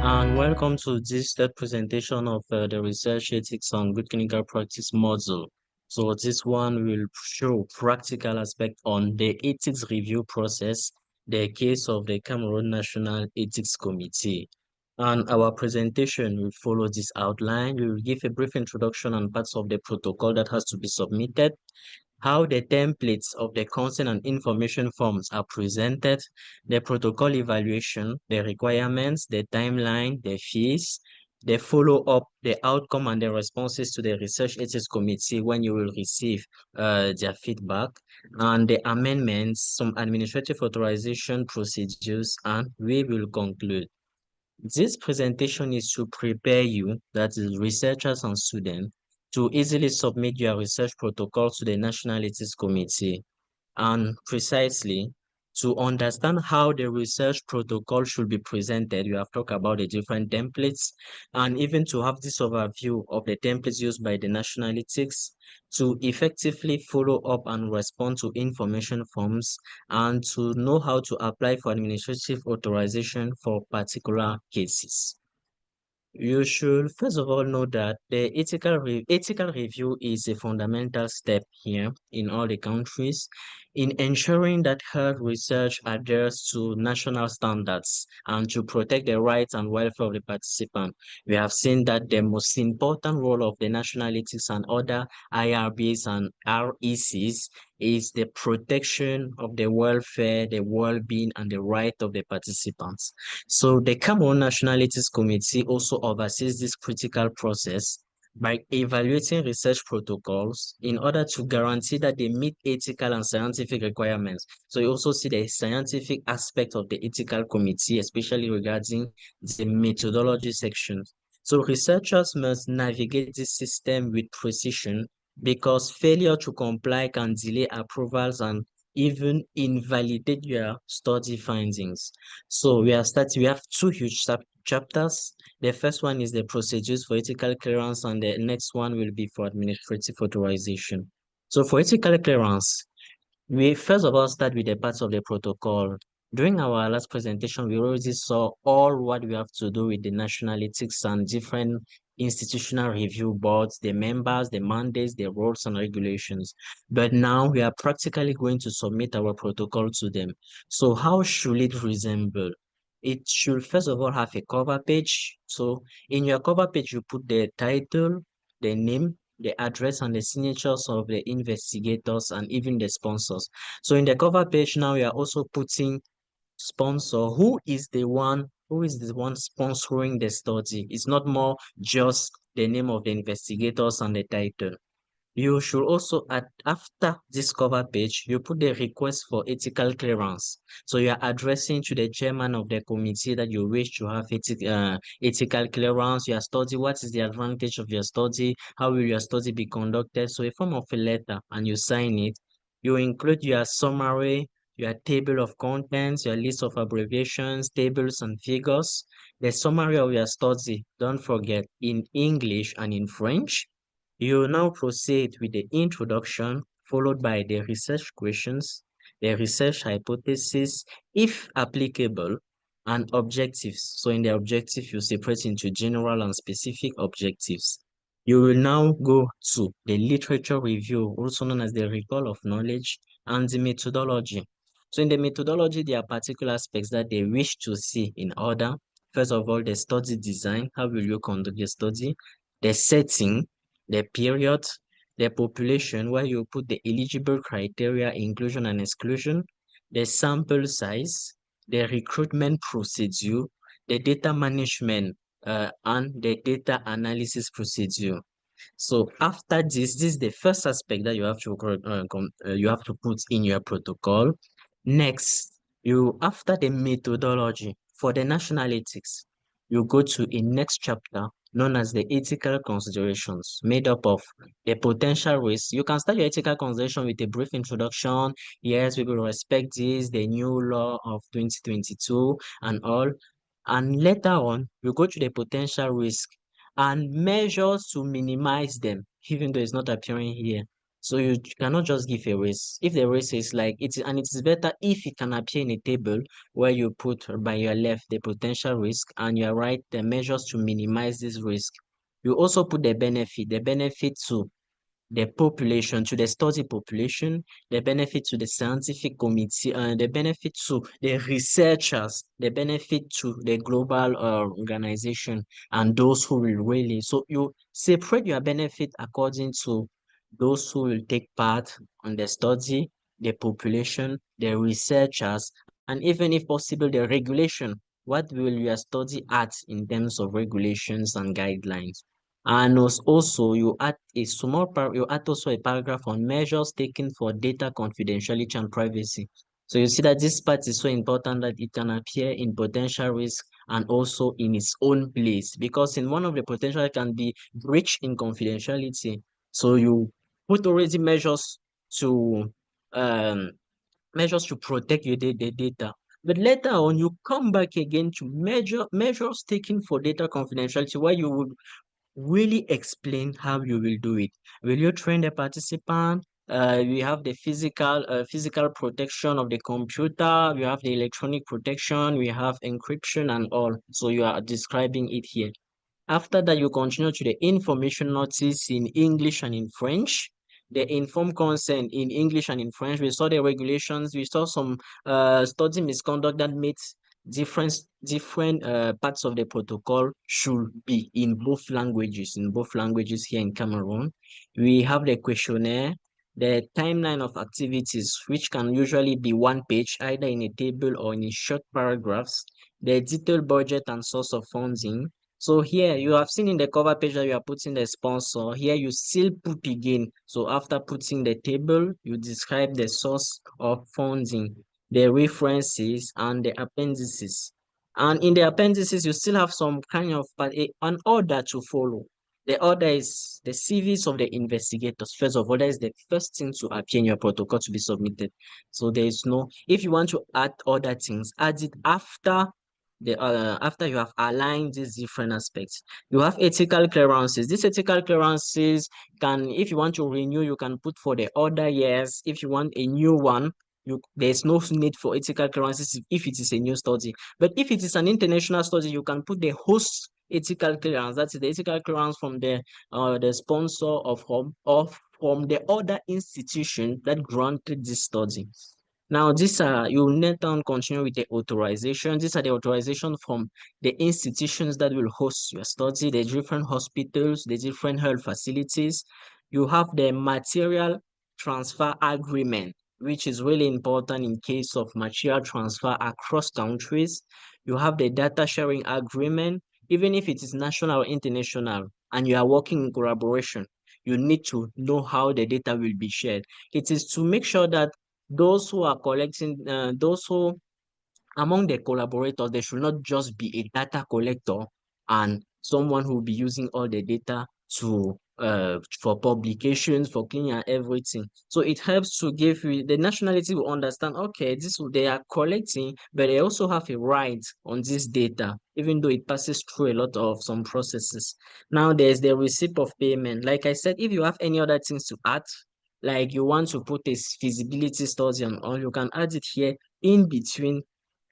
and welcome to this third presentation of the Research Ethics on Good Clinical Practice module. So this one will show practical aspect on the ethics review process, the case of the Cameroon National Ethics Committee. And our presentation will follow this outline. We will give a brief introduction on parts of the protocol that has to be submitted, how the templates of the consent and information forms are presented, the protocol evaluation, the requirements, the timeline, the fees, the follow-up, the outcome, and the responses to the Research Ethics Committee when you will receive their feedback, and the amendments, some administrative authorization procedures, and we will conclude. This presentation is to prepare you, that is researchers and students, to easily submit your research protocol to the National Ethics Committee, and precisely to understand how the research protocol should be presented. You have talked about the different templates, and even to have this overview of the templates used by the National Ethics to effectively follow up and respond to information forms, and to know how to apply for administrative authorization for particular cases. You should first of all know that the ethical review is a fundamental step here in all the countries in ensuring that health research adheres to national standards and to protect the rights and welfare of the participant. We have seen that the most important role of the national ethics and other IRBs and RECs is the protection of the welfare, the well-being, and the right of the participants. So the Cameroon National Ethics Committee also oversees this critical process by evaluating research protocols in order to guarantee that they meet ethical and scientific requirements. So you also see the scientific aspect of the ethical committee, especially regarding the methodology section. So researchers must navigate this system with precision because failure to comply can delay approvals and even invalidate your study findings. So we have two huge chapters. The first one is the procedures for ethical clearance, and the next one will be for administrative authorization. So for ethical clearance, we first of all start with the parts of the protocol. During our last presentation, we already saw all what we have to do with the national ethics and different institutional review boards, the members, the mandates, the rules and regulations. But now we are practically going to submit our protocol to them. So how should it resemble? It should first of all have a cover page. So in your cover page, you put the title, the name, the address, and the signatures of the investigators and even the sponsors. So in the cover page now, we are also putting sponsor. Who is the one sponsoring the study? It's not more just the name of the investigators and the title. You should also add, after this cover page, you put the request for ethical clearance. So you are addressing to the chairman of the committee that you wish to have ethical clearance. You are studying what is the advantage of your study, how will your study be conducted. So a form of a letter, and you sign it. You include your summary, your table of contents, your list of abbreviations, tables and figures, the summary of your study. Don't forget, in English and in French. You will now proceed with the introduction, followed by the research questions, the research hypothesis, if applicable, and objectives. So in the objective, you separate into general and specific objectives. You will now go to the literature review, also known as the recall of knowledge, and the methodology. So in the methodology, there are particular aspects that they wish to see in order. First of all, the study design. How will you conduct the study? The setting, the period, the population, where you put the eligible criteria, inclusion and exclusion, the sample size, the recruitment procedure, the data management, and the data analysis procedure. So after this is the first aspect that you have to put in your protocol. Next, after the methodology for the national ethics, you go to a next chapter known as the ethical considerations, made up of the potential risks. You can start your ethical consideration with a brief introduction. Yes, we will respect this, the new law of 2022 and all. And later on, you go to the potential risk and measures to minimize them, even though it's not appearing here. So you cannot just give a risk. If the risk is like it is, and it is better if it can appear in a table where you put by your left the potential risk and your right the measures to minimize this risk. You also put the benefit to the population, to the study population, the benefit to the scientific committee, and the benefit to the researchers, the benefit to the global organization, and those who will really. So you separate your benefit according to those who will take part on the study, the population, the researchers, and even if possible, the regulation. What will your study add in terms of regulations and guidelines? And also you add also a paragraph on measures taken for data confidentiality and privacy. So you see that this part is so important that it can appear in potential risk and also in its own place, because in one of the potential it can be breach in confidentiality. So you put already to um measures to protect the data. But later on, you come back again to measures taken for data confidentiality, where you would really explain how you will do it. Will you train the participant? We have the physical protection of the computer. We have the electronic protection. We have encryption and all. So you are describing it here. After that, you continue to the information notice in English and in French. The informed consent in English and in French. We saw the regulations. We saw some study misconduct that made different parts of the protocol should be in both languages here in Cameroon. We have the questionnaire, the timeline of activities, which can usually be one page, either in a table or in short paragraphs, the detailed budget and source of funding. So here you have seen in the cover page that you are putting the sponsor. Here you still put again. So after putting the table, you describe the source of funding, the references, and the appendices. And in the appendices, you still have some kind of an order to follow. The order is the CVs of the investigators. First of all, that is the first thing to appear in your protocol to be submitted. So there is no, if you want to add other things, add it after you have aligned these different aspects. You have ethical clearances. These ethical clearances can, if you want to renew, you can put for the other years. If you want a new one, there's no need for ethical clearances if it is a new study. But if it is an international study, you can put the host ethical clearance. That's the ethical clearance from the sponsor from the other institution that granted this study. Now, these are, you later on continue with the authorization. These are the authorization from the institutions that will host your study, the different hospitals, the different health facilities. You have the material transfer agreement, which is really important in case of material transfer across countries. You have the data sharing agreement, even if it is national or international, and you are working in collaboration, you need to know how the data will be shared. It is to make sure that those who are collecting, those who among the collaborators, there should not just be a data collector and someone who will be using all the data to for publications, for cleaning and everything. So it helps to give the nationality will understand, okay, they are collecting, but they also have a right on this data, even though it passes through a lot of some processes. Now there's the receipt of payment. Like I said, if you have any other things to add, like you want to put a feasibility study on all, you can add it here in between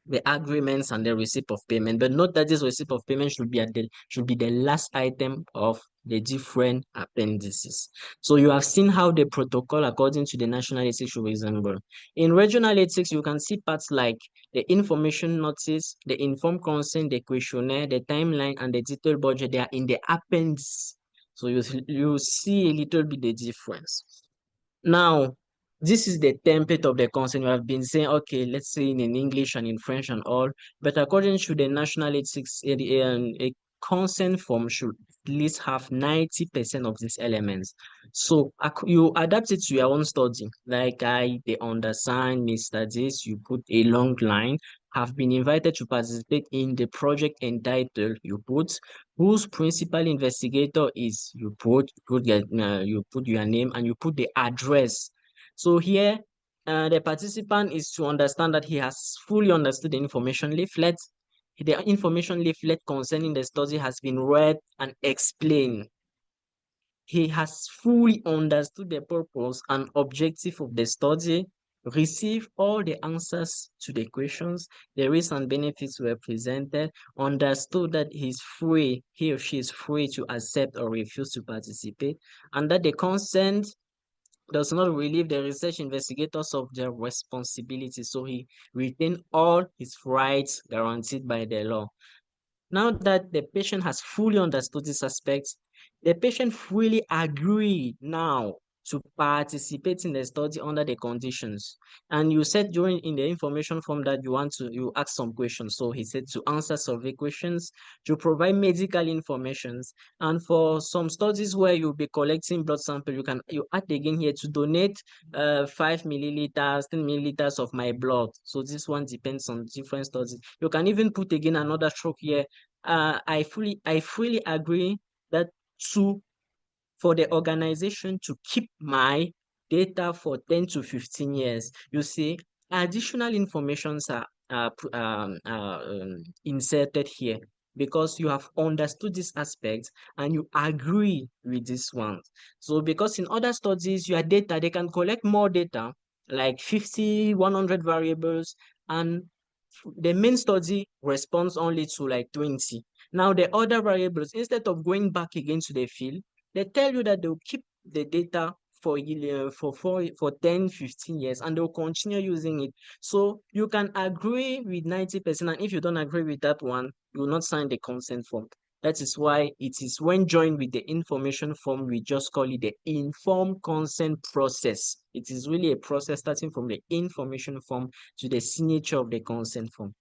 the agreements and the receipt of payment. But note that this receipt of payment should be the last item of the different appendices. So you have seen how the protocol according to the national ethics should resemble. In regional ethics, you can see parts like the information notice, the informed consent, the questionnaire, the timeline, and the detailed budget. They are in the appendix. So you see a little bit the difference. Now, this is the template of the consent. We have been saying, okay, let's say in English and in French and all, but according to the national ethics, a consent form should at least have 90% of these elements. So you adapt it to your own study. Like the undersigned, Mr. This, you put a long line, have been invited to participate in the project entitled, you put whose principal investigator is, you put your name and you put the address. So here the participant is to understand that he has fully understood the information leaflet. The information leaflet concerning the study has been read and explained. he has fully understood the purpose and objective of the study, received all the answers to the questions, the risks and benefits were presented, understood that he or she is free to accept or refuse to participate, and that the consent does not relieve the research investigators of their responsibility. So he retained all his rights guaranteed by the law. Now that the patient has fully understood this aspect, the patient fully agreed now to participate in the study under the conditions. And you said during in the information form that you ask some questions. So he said to answer survey questions, to provide medical informations, and for some studies where you'll be collecting blood sample, you add again here to donate 5 milliliters, 10 milliliters of my blood. So this one depends on different studies. You can even put again another stroke here. I fully agree that to for the organization to keep my data for 10 to 15 years. You see, additional informations are inserted here because you have understood this aspect and you agree with this one. So because in other studies, your data, they can collect more data, like 50, 100 variables, and the main study responds only to like 20. Now, the other variables, instead of going back again to the field, they tell you that they'll keep the data for 10, 15 years and they'll continue using it. So you can agree with 90%, and if you don't agree with that one, you will not sign the consent form. That is why it is when joined with the information form, we just call it the informed consent process. It is really a process starting from the information form to the signature of the consent form.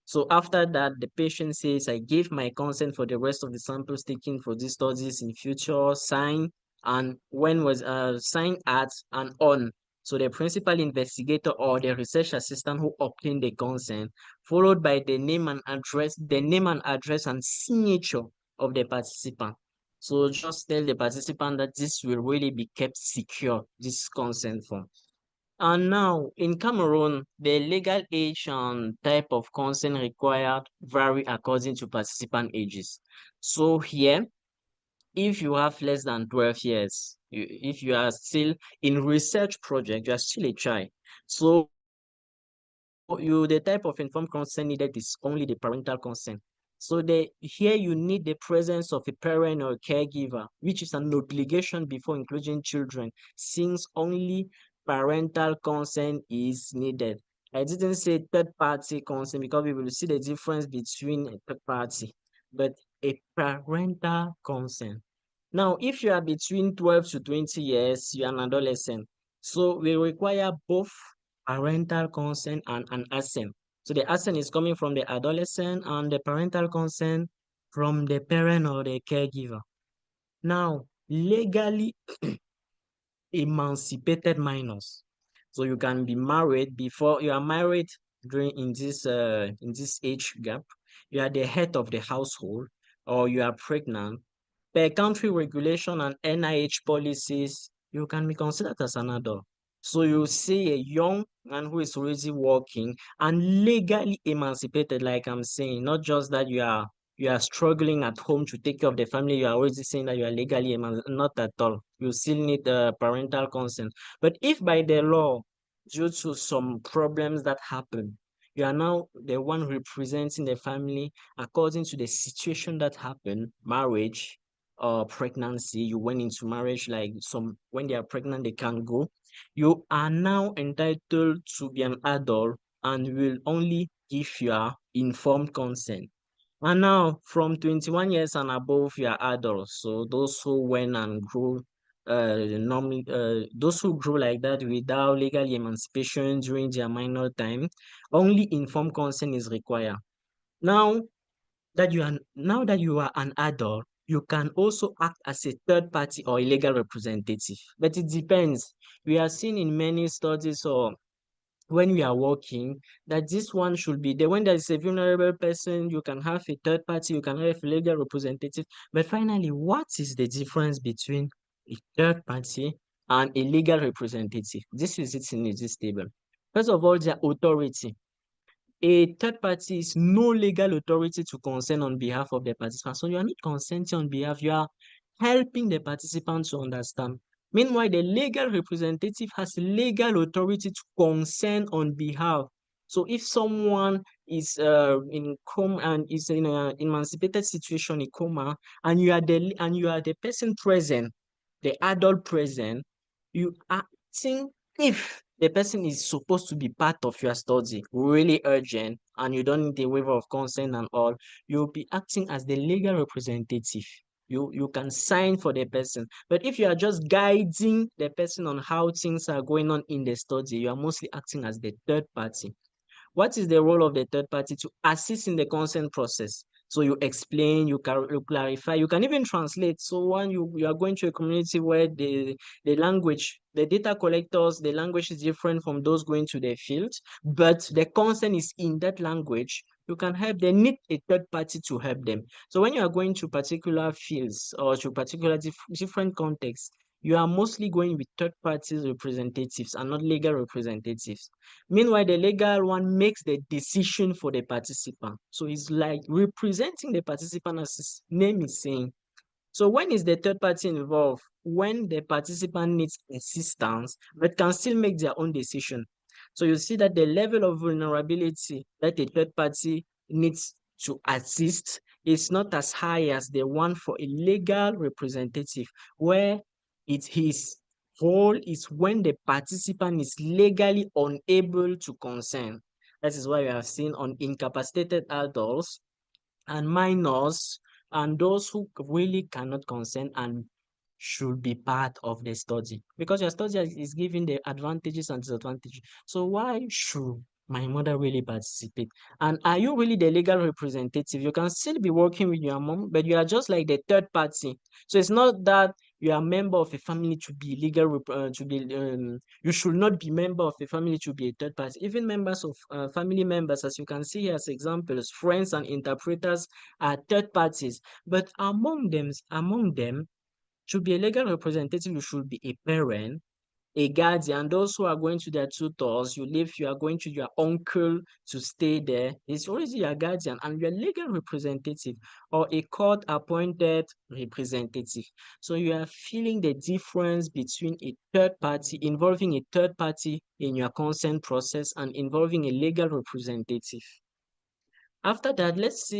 So after that, the patient says, I give my consent for the rest of the samples taken for these studies in future, sign, and when was sign at and on. So the principal investigator or the research assistant who obtained the consent, followed by the name and address and signature of the participant. So just tell the participant that this will really be kept secure, this consent form. And now in Cameroon, the legal age and type of consent required vary according to participant ages. So here, if you have less than 12 years, if you are still in research project, you are still a child. So the type of informed consent needed is only the parental consent. So here you need the presence of a parent or a caregiver, which is an obligation before including children, since only parental consent is needed. I didn't say third party consent because we will see the difference between a third party, but a parental consent. Now, if you are between 12 to 20 years, you are an adolescent. So we require both parental consent and an assent. So the assent is coming from the adolescent and the parental consent from the parent or the caregiver. Now, legally emancipated minors. So you can be married before you are married during in this age gap. You are the head of the household or you are pregnant. Per country regulation and NIH policies, you can be considered as an adult. So you see a young man who is already working and legally emancipated, like I'm saying, not just that you are struggling at home to take care of the family, you are already saying that you are legally emancipated, not at all. You still need parental consent. But if by the law, due to some problems that happen, you are now the one representing the family according to the situation that happened, marriage, pregnancy, you went into marriage, like some when they are pregnant, they can't go. You are now entitled to be an adult and will only give your informed consent. And now, from 21 years and above, you are adults. So those who went and grew, those who grew like that without legal emancipation during their minor time, only informed consent is required. Now, now that you are an adult, you can also act as a third party or a legal representative. But it depends. We are seeing in many studies or when we are working that this one should be there. When there is a vulnerable person, you can have a third party, you can have a legal representative. But finally, what is the difference between a third party and a legal representative? This is it in this table. First of all, their authority. A third party is no legal authority to consent on behalf of the participant. So you are not consenting on behalf. helping the participant to understand. Meanwhile, the legal representative has legal authority to consent on behalf. So if someone is in coma and is in an emancipated situation in coma, and you are the person present, the adult present, you are acting if the person is supposed to be part of your study, really urgent, and you don't need a waiver of consent and all, you'll be acting as the legal representative. You can sign for the person. But if you are just guiding the person on how things are going on in the study, you are mostly acting as the third party. What is the role of the third party? To assist in the consent process. So you explain, you clarify, you can even translate. So when you are going to a community where the language, the data collectors, the language is different from those going to the field, but the consent is in that language, you can help. They need a third party to help them. So when you are going to particular fields or to particular different contexts, you are mostly going with third party representatives and not legal representatives. Meanwhile, the legal one makes the decision for the participant. So it's like representing the participant, as his name is saying. So when is the third party involved? When the participant needs assistance, but can still make their own decision. So you see that the level of vulnerability that the third party needs to assist is not as high as the one for a legal representative, where his role is when the participant is legally unable to consent. That is why we have seen on incapacitated adults and minors and those who really cannot consent and should be part of the study, because your study is giving the advantages and disadvantages. So why should my mother really participate? And are you really the legal representative? You can still be working with your mom, but you are just like the third party. So it's not that you are a member of a family to be you should not be member of a family to be a third party. Even members of family members, as you can see here as examples, friends and interpreters are third parties. But among them, to be a legal representative, you should be a parent, a guardian. Those who are going to their tutors, you are going to your uncle to stay there. It's already your guardian and your legal representative or a court appointed representative. So you are feeling the difference between a third party, involving a third party in your consent process, and involving a legal representative. After that, let's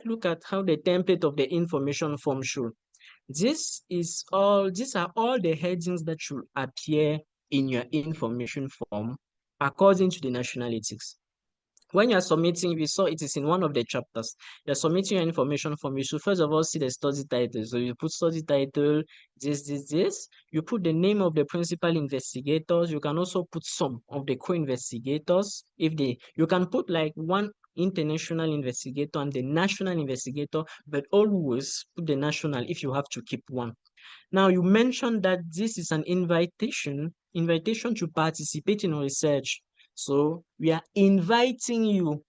look at how the template of the information form should. These are all the headings that should appear in your information form according to the nationalities. When you're submitting, we saw it is in one of the chapters. You're submitting your information form. You should first of all see the study title. So you put study title, this. You put the name of the principal investigators. You can also put some of the co-investigators. You can put like one international investigator and the national investigator, but always put the national if you have to keep one. Now, you mentioned that this is an invitation to participate in research. So we are inviting you,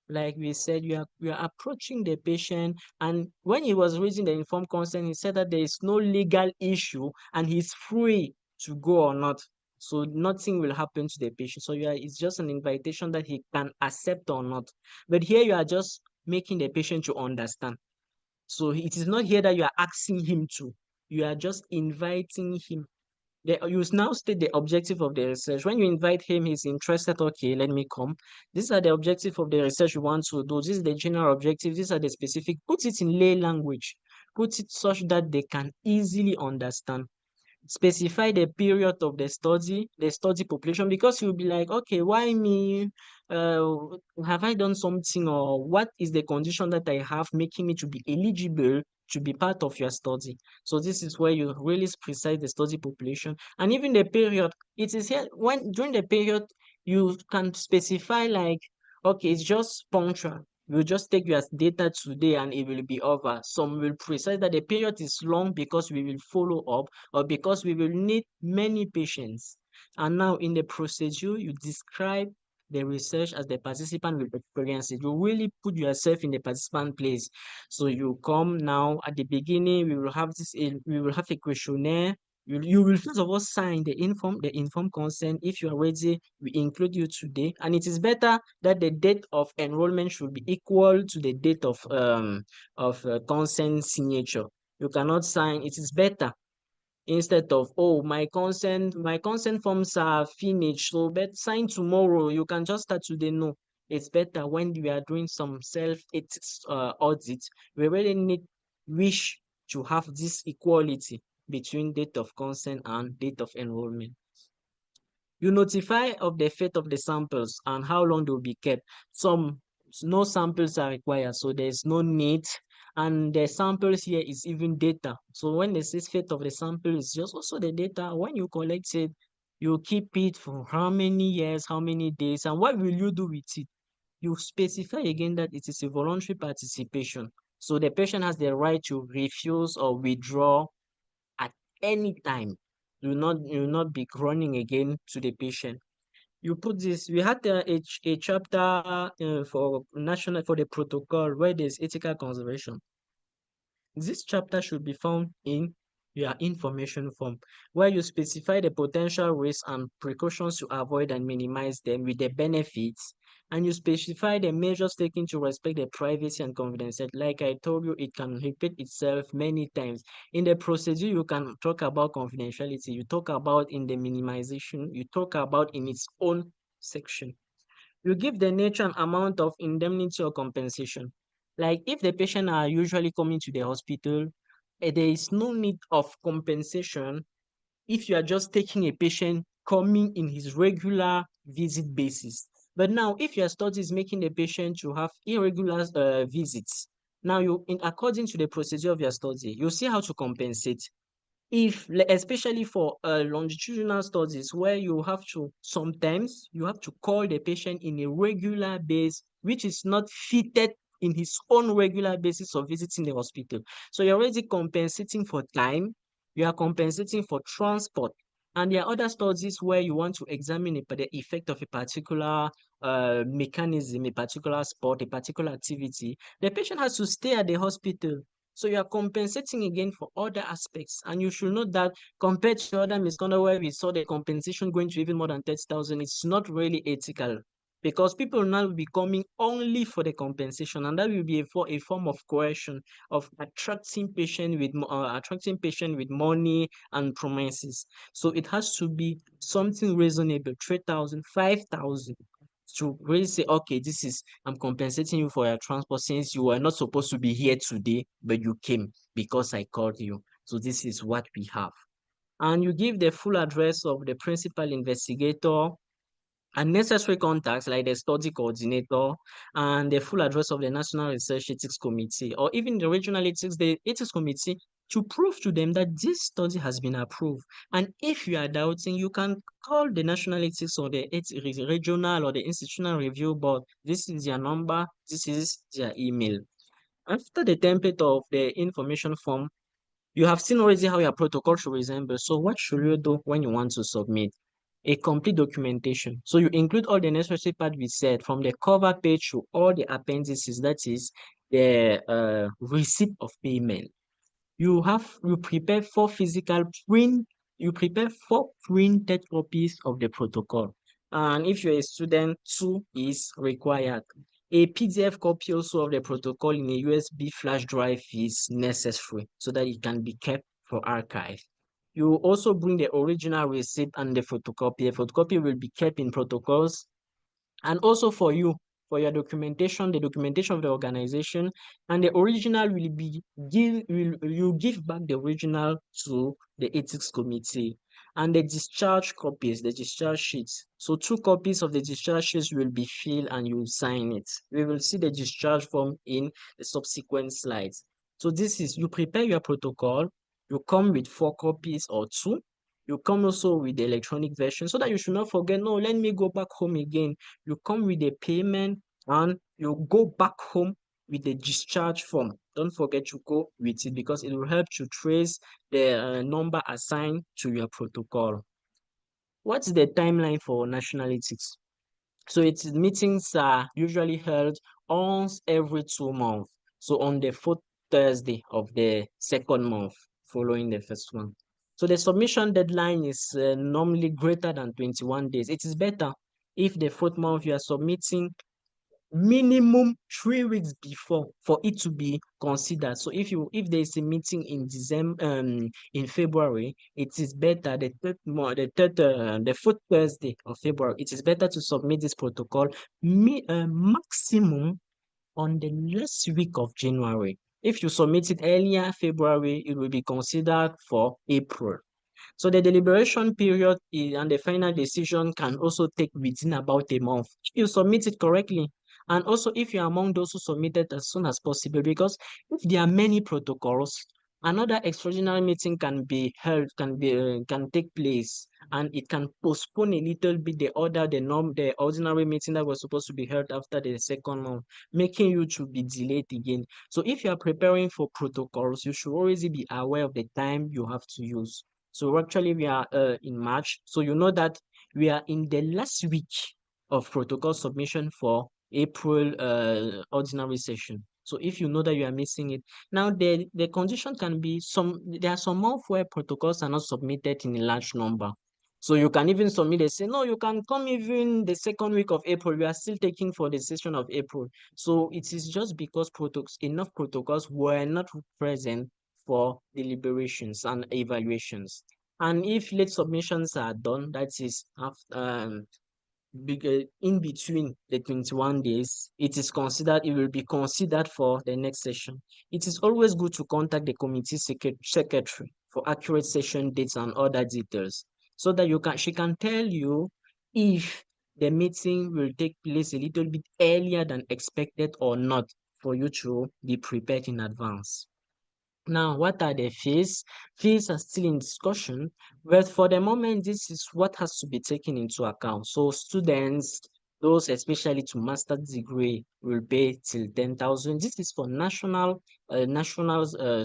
like we said, we are approaching the patient, and when he was reading the informed consent, he said that there is no legal issue and he's free to go or not. So nothing will happen to the patient. So it's just an invitation that he can accept or not. But here you are just making the patient to understand. So it is not here that you are asking him to. You are just inviting him. You now state the objective of the research. When you invite him, he's interested. Okay, let me come. These are the objective of the research we want to do. This is the general objective. These are the specific. Put it in lay language. Put it such that they can easily understand. Specify the period of the study population, because you'll be like, okay, why me? Have I done something, or what is the condition that I have making me to be eligible to be part of your study? So this is where you really precise the study population and even the period. It is here when during the period you can specify like, okay, it's just punctual. You just take your data today and it will be over. Some will precise that the period is long because we will follow up, or because we will need many patients. And now in the procedure, you describe the research as the participant will experience it. You really put yourself in the participant place. So you come now at the beginning, we will have a questionnaire. You will first of all sign the informed consent. If you are ready, we include you today. And it is better that the date of enrollment should be equal to the date of consent signature. You cannot sign. It is better instead of, oh, my consent forms are finished, so but sign tomorrow. You can just start today. No, it's better when we are doing some self-ethics audit. We really wish to have this equality between date of consent and date of enrollment. You notify of the fate of the samples and how long they will be kept. Some no samples are required, so there's no need. And the samples here is even data. So when they say fate of the sample, it's just also the data. When you collect it, you keep it for how many years, how many days, and what will you do with it? You specify again that it is a voluntary participation. So the patient has the right to refuse or withdraw at any time. You will not be running again to the patient. You put this. We had a chapter for national for the protocol where there's ethical conservation. This chapter should be found in your information form, where you specify the potential risks and precautions to avoid and minimize them with the benefits, and you specify the measures taken to respect the privacy and confidentiality. Like I told you, it can repeat itself many times. In the procedure, you can talk about confidentiality, you talk about in the minimization, you talk about in its own section. You give the nature and amount of indemnity or compensation. Like if the patient are usually coming to the hospital, there is no need of compensation if you are just taking a patient coming in his regular visit basis. But now, if your study is making the patient to have irregular visits, now according to the procedure of your study, you see how to compensate. Especially for longitudinal studies where you have to sometimes you have to call the patient in a regular base, which is not fitted in his own regular basis of visiting the hospital. So you're already compensating for time, you are compensating for transport. And there are other studies where you want to examine the effect of a particular mechanism, a particular sport, a particular activity. The patient has to stay at the hospital, so you are compensating again for other aspects. And you should note that compared to other misconduct where we saw the compensation going to even more than 30,000, it's not really ethical, because people now will be coming only for the compensation, and that will be a form of coercion of attracting patient with money and promises. So it has to be something reasonable, 3,000, 5,000, to really say, okay, I'm compensating you for your transport since you were not supposed to be here today, but you came because I called you. So this is what we have. And you give the full address of the principal investigator and necessary contacts like the study coordinator and the full address of the National Research Ethics Committee or even the Ethics Committee, to prove to them that this study has been approved. And if you are doubting, you can call the National Ethics or the Regional or the Institutional Review Board. This is their number, this is their email. After the template of the information form, you have seen already how your protocol should resemble. So what should you do when you want to submit? A complete documentation. So you include all the necessary part we said, from the cover page to all the appendices, that is the receipt of payment. You prepare four printed copies of the protocol. And if you're a student, two is required. A PDF copy also of the protocol in a USB flash drive is necessary so that it can be kept for archive. You also bring the original receipt and the photocopy. The photocopy will be kept in protocols, and also for your documentation, the documentation of the organization, and the original will be you give back the original to the ethics committee. And the discharge copies, the discharge sheets. So 2 copies of the discharge sheets will be filled and you sign it. We will see the discharge form in the subsequent slides. So this is, you prepare your protocol, you come with 4 copies or 2. You come also with the electronic version so that you should not forget, no, let me go back home again. You come with the payment and you go back home with the discharge form. Don't forget to go with it because it will help to trace the number assigned to your protocol. What's the timeline for nationalities? So its meetings are usually held once every 2 months. So on the fourth Thursday of the second month following the first one. So the submission deadline is normally greater than 21 days. It is better if the fourth month you are submitting minimum 3 weeks before for it to be considered. So if there is a meeting in December, in February, it is better the fourth Thursday of February. It is better to submit this protocol maximum on the last week of January. If you submit it earlier February, it will be considered for April. So the deliberation period and the final decision can also take within about a month if you submit it correctly. And also if you're among those who submitted as soon as possible, because if there are many protocols, another extraordinary meeting can be held, can take place, and it can postpone a little bit the ordinary meeting that was supposed to be held after the second month, making you to be delayed again. So if you are preparing for protocols, you should always be aware of the time you have to use. So actually we are in March. So you know that we are in the last week of protocol submission for April ordinary session. So if you know that you are missing it, now the condition can be there are some months where protocols are not submitted in a large number. So you can even submit and say, no, you can come even the second week of April. We are still taking for the session of April. So it is just because enough protocols were not present for deliberations and evaluations. And if late submissions are done, that is after in between the 21 days, it will be considered for the next session. It is always good to contact the committee secretary for accurate session dates and other details, so that she can tell you if the meeting will take place a little bit earlier than expected or not, for you to be prepared in advance. Now, what are the fees? Fees are still in discussion, but for the moment, this is what has to be taken into account. So students, those especially to master's degree, will pay till 10,000. This is for national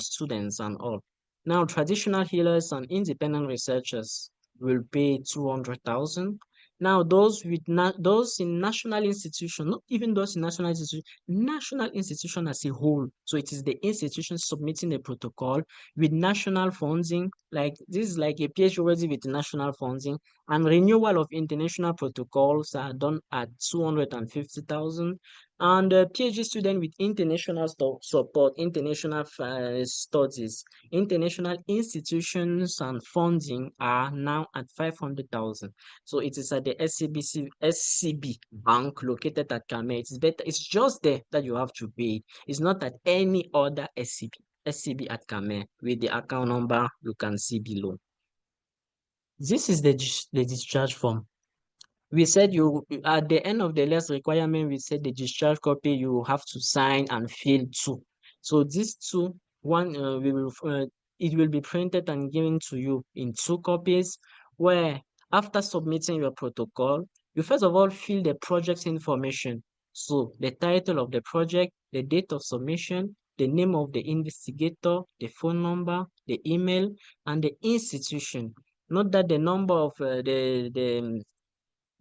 students and all. Now, traditional healers and independent researchers will pay 200,000. Now, those in national institution, not even those in national institution as a whole. So it is the institution submitting a protocol with national funding, like this is like a PhD already with national funding, and renewal of international protocols are done at 250,000. And a PhD student with international support, international studies, international institutions and funding are now at 500,000. So it is at the SCB bank located at Cameroon. It's better. It's just there that you have to pay. It's not at any other SCB at Cameroon with the account number you can see below. This is the discharge form. We said you at the end of the last requirement, we said the discharge copy you have to sign and fill two. So these two, one it will be printed and given to you in two copies, where after submitting your protocol, you first of all fill the project information. So the title of the project, the date of submission, the name of the investigator, the phone number, the email, and the institution. Note that the number of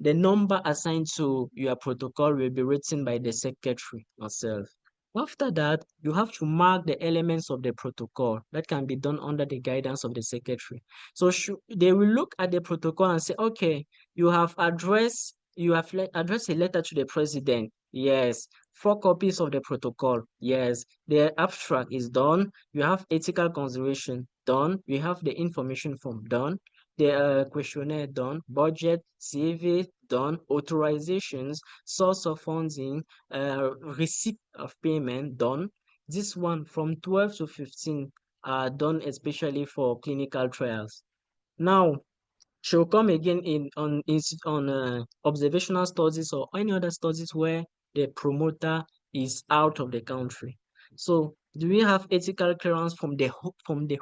the number assigned to your protocol will be written by the secretary herself. After that, you have to mark the elements of the protocol. That can be done under the guidance of the secretary. So they will look at the protocol and say, okay, you have addressed a letter to the president. Yes. 4 copies of the protocol. Yes. The abstract is done. You have ethical consideration done. You have the information form done. The questionnaire done, budget, CV done, authorizations, source of funding, receipt of payment done. This one from 12 to 15 are done especially for clinical trials. Now, she'll come again on observational studies or any other studies where the promoter is out of the country. So do we have ethical clearance from the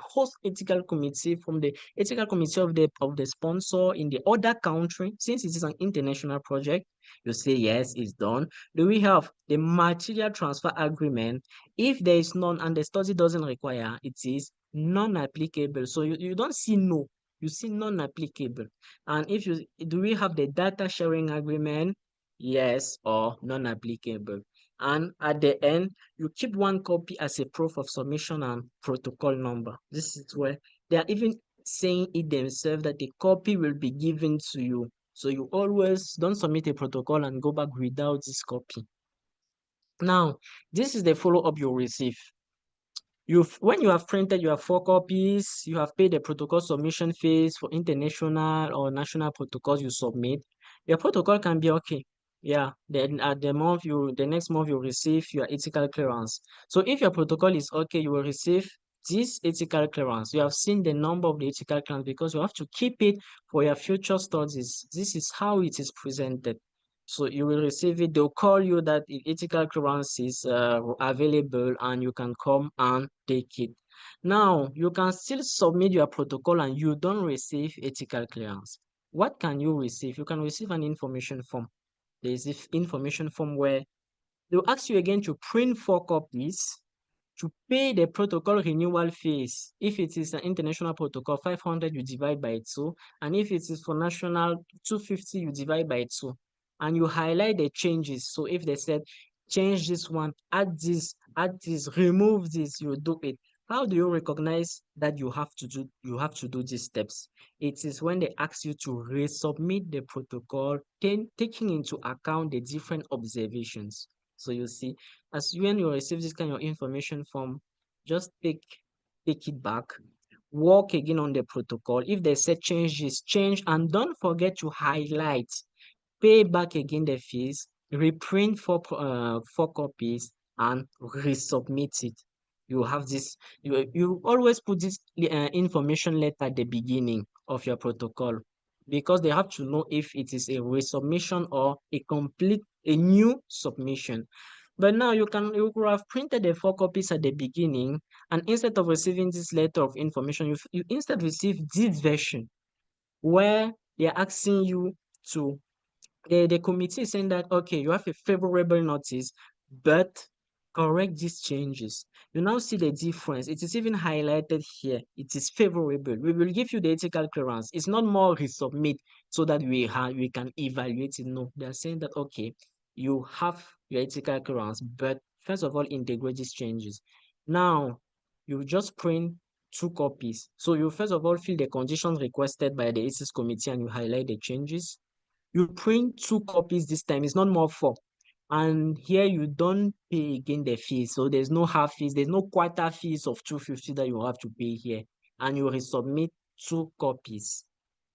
host ethical committee, from the ethical committee of the sponsor in the other country? Since it is an international project, you say yes, it's done. Do we have the material transfer agreement? If there is none and the study doesn't require, it is non-applicable. So you don't see no, you see non-applicable. And if you do we have the data sharing agreement? Yes or non-applicable. And at the end, you keep 1 copy as a proof of submission and protocol number. This is where they are even saying it themselves that the copy will be given to you. So you always don't submit a protocol and go back without this copy. Now, this is the follow-up you'll receive. When you have printed your 4 copies, you have paid the protocol submission fees for international or national protocols you submit. Your protocol can be okay. Yeah, then at the next month you receive your ethical clearance. So if your protocol is okay, you will receive this ethical clearance. You have seen the number of the ethical clearance because you have to keep it for your future studies. This is how it is presented. So you will receive it. They'll call you that if ethical clearance is available and you can come and take it. Now, you can still submit your protocol and you don't receive ethical clearance. What can you receive? You can receive an information form. There is this information form where they'll ask you again to print 4 copies to pay the protocol renewal fees. If it is an international protocol, 500 you divide by 2. And if it is for national, 250 you divide by 2. And you highlight the changes. So if they said, change this one, add this, remove this, you do it. How do you recognize that you have to do these steps? It is when they ask you to resubmit the protocol, taking into account the different observations. So you see, as when you receive this kind of information form, just take it back, work again on the protocol. If they say change this, change, and don't forget to highlight, pay back again the fees, reprint 4 copies, and resubmit it. You have this, you always put this information letter at the beginning of your protocol because they have to know if it is a resubmission or a new submission. But now you could have printed the 4 copies at the beginning, and instead of receiving this letter of information, you instead receive this version where they're asking you to the committee is saying that okay, you have a favorable notice, but correct these changes. You now see the difference. It is even highlighted here. It is favorable. We will give you the ethical clearance. It's not more resubmit so that we can evaluate it. No, they are saying that okay, you have your ethical clearance, but first of all, integrate these changes. Now, you just print 2 copies. So you first of all fill the conditions requested by the ethics committee and you highlight the changes. You print 2 copies this time, it's not more 4. And here you don't pay again the fees. So there's no half fees, there's no quarter fees of 250 that you have to pay here. And you resubmit 2 copies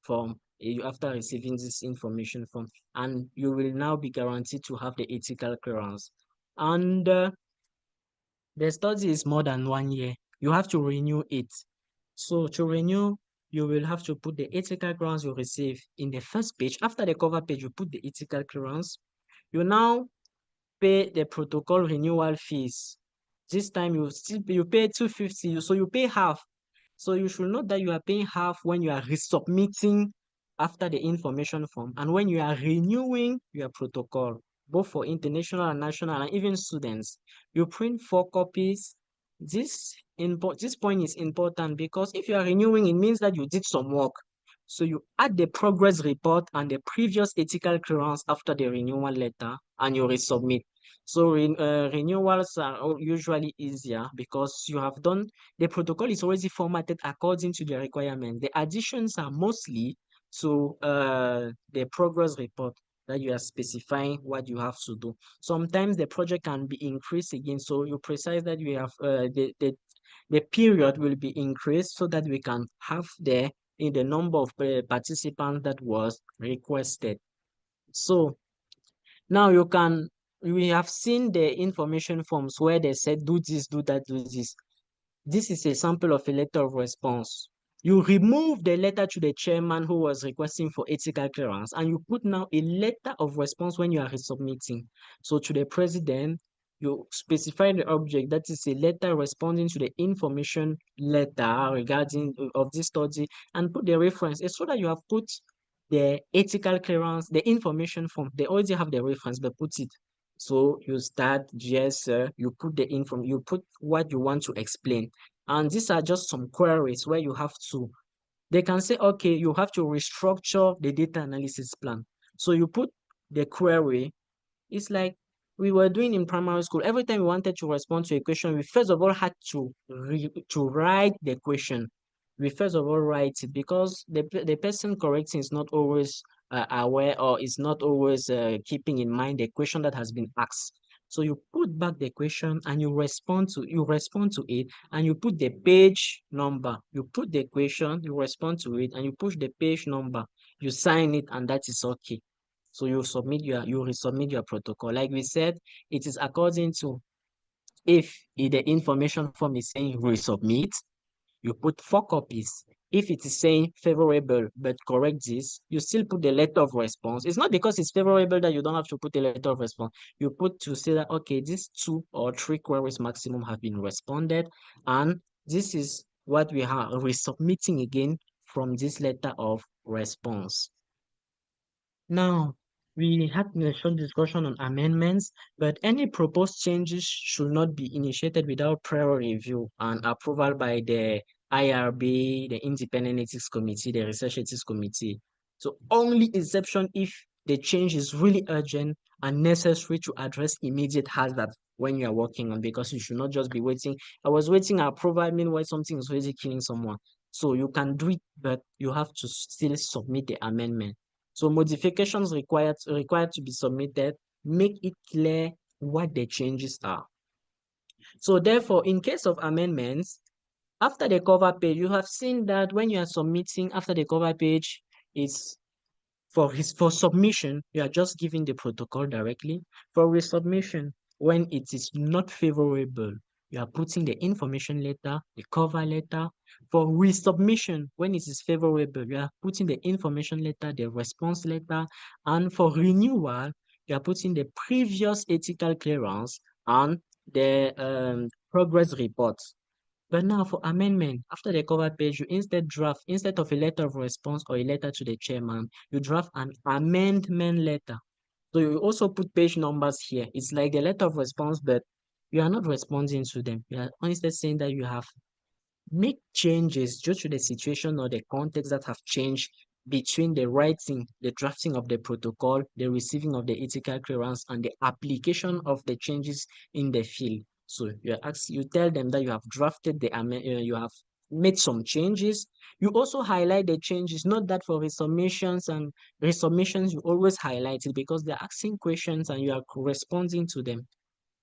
from after receiving this information form. And you will now be guaranteed to have the ethical clearance. And the study is more than 1 year. You have to renew it. So to renew, you will have to put the ethical clearance you receive in the first page. After the cover page, you put the ethical clearance. You now pay the protocol renewal fees. This time you pay 250, so you pay half. So you should know that you are paying half when you are resubmitting after the information form and when you are renewing your protocol, both for international and national and even students. You print 4 copies. This point is important because if you are renewing, it means that you did some work. So you add the progress report and the previous ethical clearance after the renewal letter and you resubmit. So renewals are usually easier because you have done the protocol is already formatted according to the requirement. The additions are mostly to the progress report that you are specifying what you have to do. Sometimes the project can be increased again, so you precise that you have the period will be increased so that we can have in the number of participants that was requested. So now we have seen the information forms where they said do this, do that, do this. This is a sample of a letter of response. You remove the letter to the chairman who was requesting for ethical clearance, and you put now a letter of response when you are resubmitting. So to the president, you specify the object, that is a letter responding to the information letter regarding of this study, and put the reference. It's so that you have put the ethical clearance, the information form. They already have the reference, but put it. So you start, yes, you put the info, you put what you want to explain. And these are just some queries where you have to, they can say, okay, you have to restructure the data analysis plan. So you put the query. It's like we were doing in primary school. Every time we wanted to respond to a question, we first of all had to write the question. We first of all write it because the person correcting is not always aware or is not always keeping in mind the question that has been asked. So you put back the question and you respond to it, and you put the page number. You put the question, you respond to it, and you push the page number. You sign it, and that is okay. So you resubmit your protocol. Like we said, it is according to, if the information form is saying resubmit, you put 4 copies. If it is saying favorable but correct this, you still put the letter of response. It's not because it's favorable that you don't have to put a letter of response. You put to say that, okay, these 2 or 3 queries maximum have been responded, and this is what we are resubmitting again from this letter of response. Now, we had a short discussion on amendments, but any proposed changes should not be initiated without prior review and approval by the IRB, the Independent Ethics Committee, the Research Ethics Committee. So only exception if the change is really urgent and necessary to address immediate hazard when you are working on, because you should not just be waiting. I was waiting approval, meanwhile something is already killing someone. So you can do it, but you have to still submit the amendment. So modifications required to be submitted, make it clear what the changes are. So therefore, in case of amendments, after the cover page, you have seen that when you are submitting after the cover page, it's for submission, you are just giving the protocol directly. For resubmission, when it is not favorable, you are putting the information letter, the cover letter. For resubmission, when it is favorable, you are putting the information letter, the response letter. And for renewal, you are putting the previous ethical clearance and the progress report. But now for amendment, after the cover page, you instead of a letter of response or a letter to the chairman, you draft an amendment letter. So you also put page numbers here. It's like the letter of response, but you are not responding to them. You are instead saying that you have make changes due to the situation or the context that have changed between the writing, the drafting of the protocol, the receiving of the ethical clearance, and the application of the changes in the field. So you tell them that you have drafted you have made some changes. You also highlight the changes, not that for resubmissions and resubmissions, you always highlight it because they're asking questions and you are responding to them.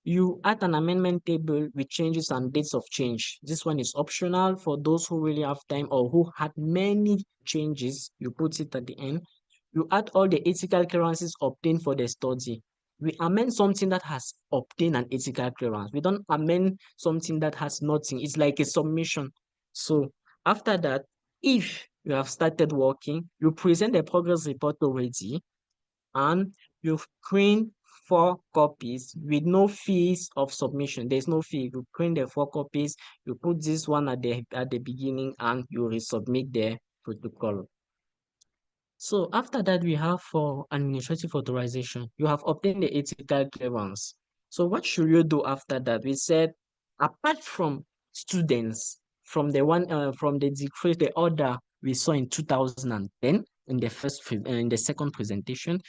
You add an amendment table with changes and dates of change. This one is optional for those who really have time or who had many changes. You put it at the end. You add all the ethical clearances obtained for the study. We amend something that has obtained an ethical clearance. We don't amend something that has nothing. It's like a submission. So after that, if you have started working, you present the progress report already, and you print 4 copies with no fees of submission. There's no fee. You print the 4 copies, you put this one at the beginning, and you resubmit the protocol. So after that, we have for administrative authorization. You have obtained the ethical clearance. So what should you do after that? We said, apart from students, from the decree, the order we saw in 2010 in the second presentation,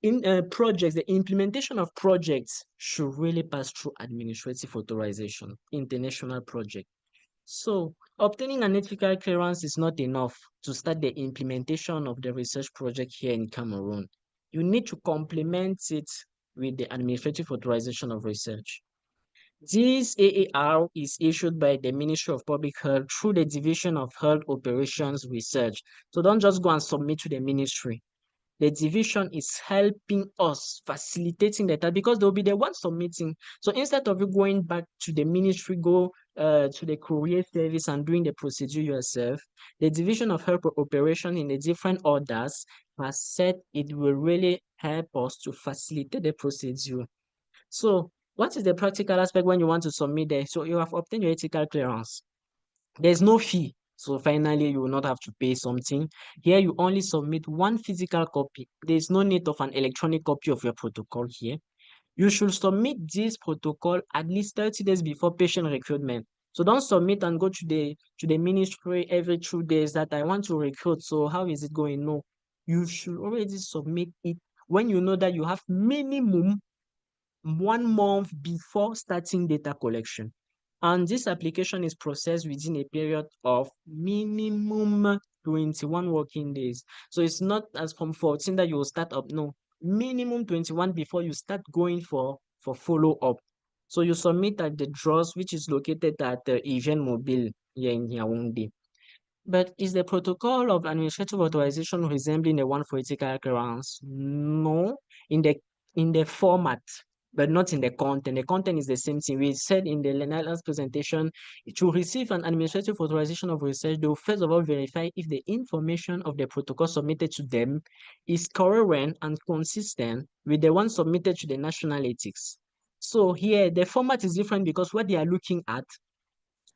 in projects, the implementation of projects should really pass through administrative authorization, international project. So obtaining an ethical clearance is not enough to start the implementation of the research project here in Cameroon. You need to complement it with the administrative authorization of research. This AAR is issued by the Ministry of Public Health through the Division of Health Operations Research. So don't just go and submit to the ministry. The division is helping us facilitating the task because they'll be the ones submitting. So instead of you going back to the ministry, go to the courier service and doing the procedure yourself, the division of health operation in the different orders has said it will really help us to facilitate the procedure. So what is the practical aspect when you want to submit there? So you have obtained your ethical clearance. There's no fee. So finally, you will not have to pay something. Here, you only submit one physical copy. There's no need of an electronic copy of your protocol here. You should submit this protocol at least 30 days before patient recruitment. So don't submit and go to the ministry every 2 days that I want to recruit. So how is it going? No. You should already submit it when you know that you have minimum 1 month before starting data collection. And this application is processed within a period of minimum 21 working days. So it's not as from 14 that you will start up. No, minimum 21 before you start going for for follow-up. So you submit at the DROS, which is located at Hygiene Mobile here in Yaoundé. But is the protocol of administrative authorization resembling the one for ethical clearance? No, in the format, but not in the content. The content is the same thing. We said in the last presentation, to receive an administrative authorization of research, they will first of all verify if the information of the protocol submitted to them is coherent and consistent with the one submitted to the national ethics. So here, the format is different because what they are looking at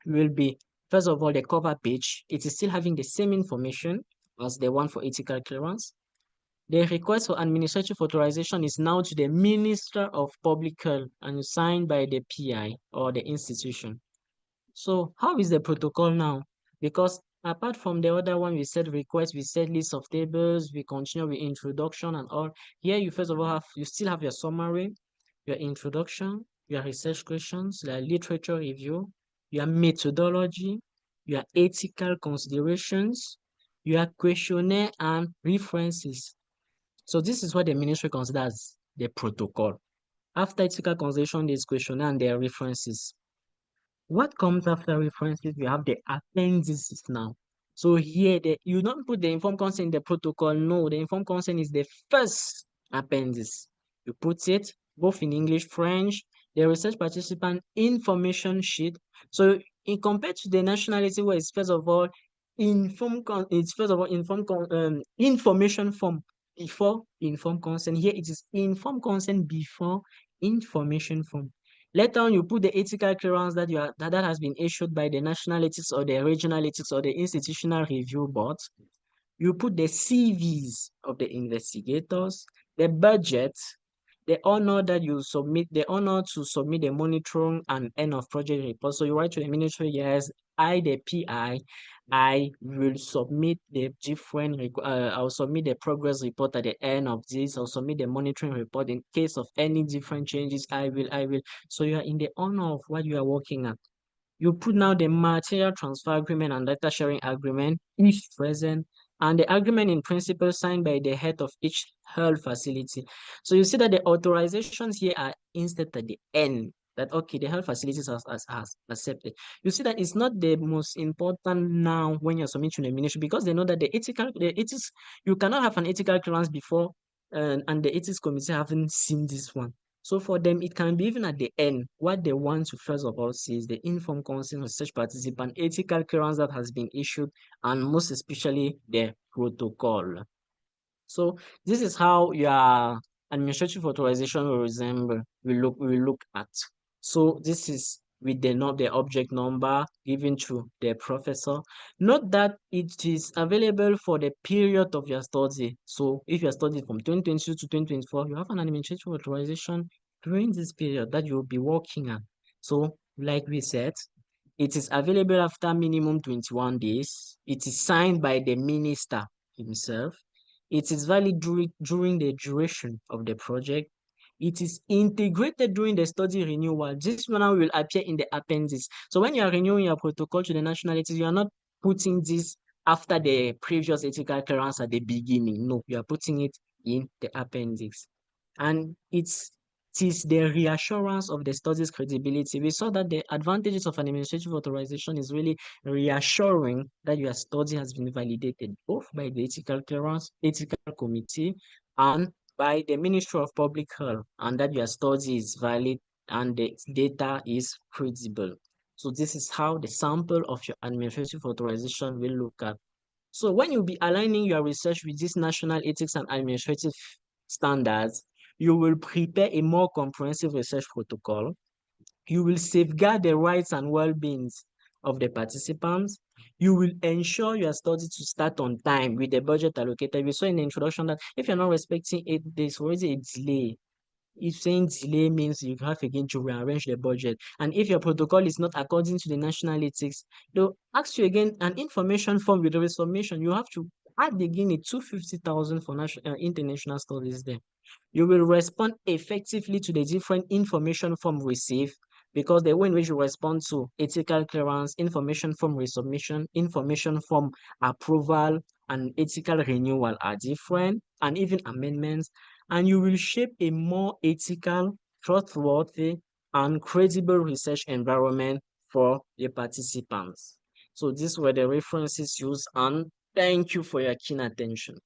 will be, first of all, the cover page. It is still having the same information as the one for ethical clearance. The request for administrative authorization is now to the Minister of Public Health and signed by the PI or the institution. So how is the protocol now? Because apart from the other one, we said request, we said list of tables, we continue with introduction and all. Here you first of all you still have your summary, your introduction, your research questions, your literature review, your methodology, your ethical considerations, your questionnaire and references. So this is what the ministry considers the protocol. After ethical consideration, there's questionnaire and their references. What comes after references? We have the appendices now. So here, you don't put the informed consent in the protocol. No, the informed consent is the first appendix. You put it both in English, French, the research participant information sheet. So in compared to the nationality, where it's first of all information form before informed consent. Here it is informed consent before information form. Later on, you put the ethical clearance that has been issued by the national ethics or the regional ethics or the institutional review board. You put the CVs of the investigators, the budget, the honor that you submit, the honor to submit the monitoring and end of project report. So you write to the ministry, yes, I, the PI, I will submit the I'll submit the progress report at the end of this. I'll submit the monitoring report in case of any different changes. I will. So you are in the honor of what you are working at. You put now the material transfer agreement and data sharing agreement, if present, and the agreement in principle signed by the head of each health facility. So you see that the authorizations here are instead at the end, that okay, the health facilities has accepted. You see that it's not the most important now when you're submitting to the ministry, because they know that the ethics, you cannot have an ethical clearance before, and the ethics committee haven't seen this one. So for them, it can be even at the end. What they want to first of all see is the informed consent of such participant, ethical clearance that has been issued, and most especially the protocol. So this is how your administrative authorization will look at. So this is with the object number given to the professor. Note that it is available for the period of your study. So if you are studying from 2022 to 2024, you have an administrative authorization during this period that you will be working at. So like we said, it is available after minimum 21 days. It is signed by the minister himself. It is valid during the duration of the project. It is integrated during the study renewal. This one now will appear in the appendix. So when you are renewing your protocol to the nationalities, you are not putting this after the previous ethical clearance at the beginning. No, you are putting it in the appendix. And it is the reassurance of the study's credibility. We saw that the advantages of an administrative authorization is really reassuring that your study has been validated both by the ethical committee and by the Ministry of Public Health, and that your study is valid and the data is credible. So this is how the sample of your administrative authorization will look at. So when you'll be aligning your research with these national ethics and administrative standards, you will prepare a more comprehensive research protocol. You will safeguard the rights and well-beings of the participants. You will ensure your study to start on time with the budget allocated. We saw in the introduction that if you're not respecting it, there's already a delay. If saying delay means you have again to rearrange the budget. And if your protocol is not according to the national ethics, they'll ask you again an information form with the resubmission. You have to add again a 250,000 for international studies there. You will respond effectively to the different information form received, because the way in which you respond to ethical clearance, information form resubmission, information form approval, and ethical renewal are different, and even amendments. And you will shape a more ethical, trustworthy, and credible research environment for the participants. So these were the references used, and thank you for your keen attention.